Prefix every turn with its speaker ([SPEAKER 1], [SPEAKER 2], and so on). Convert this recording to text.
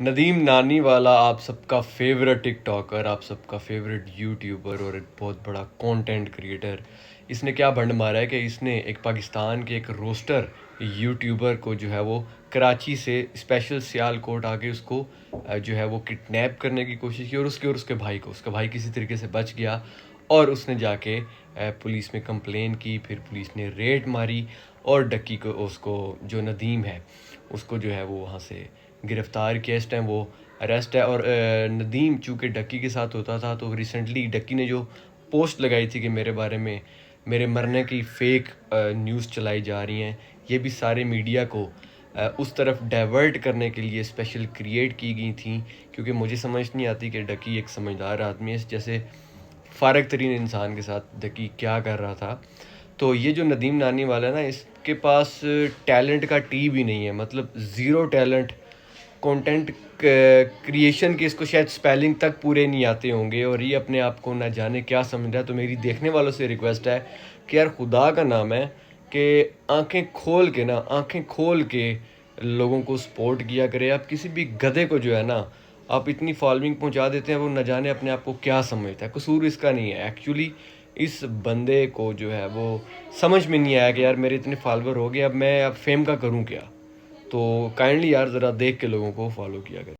[SPEAKER 1] ندیم نانی والا آپ سب کا فیوریٹ ٹک ٹاکر، آپ سب کا فیوریٹ یوٹیوبر اور ایک بہت بڑا کانٹینٹ کریٹر، اس نے کیا بنڈ مارا ہے کہ اس نے ایک پاکستان کے ایک روسٹر یوٹیوبر کو جو ہے وہ کراچی سے اسپیشل سیال کوٹ آ کے اس کو جو ہے وہ کڈنیپ کرنے کی کوشش کی، اور اس کے بھائی کو، اس کا بھائی کسی طریقے سے بچ گیا اور اس نے جا کے پولیس میں کمپلین کی، پھر پولیس نے ریڈ ماری اور ڈکی کو، اس کو جو ندیم ہے اس کو جو ہے وہ وہاں سے گرفتار کیا۔ اس ٹائم وہ اریسٹ ہے، اور ندیم چونکہ ڈکی کے ساتھ ہوتا تھا تو ریسنٹلی ڈکی نے جو پوسٹ لگائی تھی کہ میرے بارے میں میرے مرنے کی فیک نیوز چلائی جا رہی ہیں، یہ بھی سارے میڈیا کو اس طرف ڈائیورٹ کرنے کے لیے اسپیشل کریٹ کی گئی تھیں، کیونکہ مجھے سمجھ نہیں آتی کہ ڈکی ایک سمجھدار آدمی ہے، جیسے فارغ ترین انسان کے ساتھ ڈکی کیا کر رہا تھا۔ تو یہ جو ندیم نانی والا ہے نا، اس کے پاس ٹیلنٹ کا ٹی بھی نہیں ہے، مطلب زیرو ٹیلنٹ، کانٹینٹ کریشن کے اس کو شاید سپیلنگ تک پورے نہیں آتے ہوں گے، اور یہ اپنے آپ کو نہ جانے کیا سمجھ رہا ہے۔ تو میری دیکھنے والوں سے ریکویسٹ ہے کہ یار خدا کا نام ہے کہ آنکھیں کھول کے لوگوں کو سپورٹ کیا کرے۔ آپ کسی بھی گدھے کو جو ہے نا، آپ اتنی فالوئنگ پہنچا دیتے ہیں، وہ نہ جانے اپنے آپ کو کیا سمجھتا ہے۔ قصور اس کا نہیں ہے، ایکچولی اس بندے کو جو ہے وہ سمجھ میں نہیں آیا کہ یار میرے اتنے فالوور ہو گئے، اب میں فیم کا کروں کیا۔ تو کائنڈلی یار ذرا دیکھ کے لوگوں کو فالو کیا کریں۔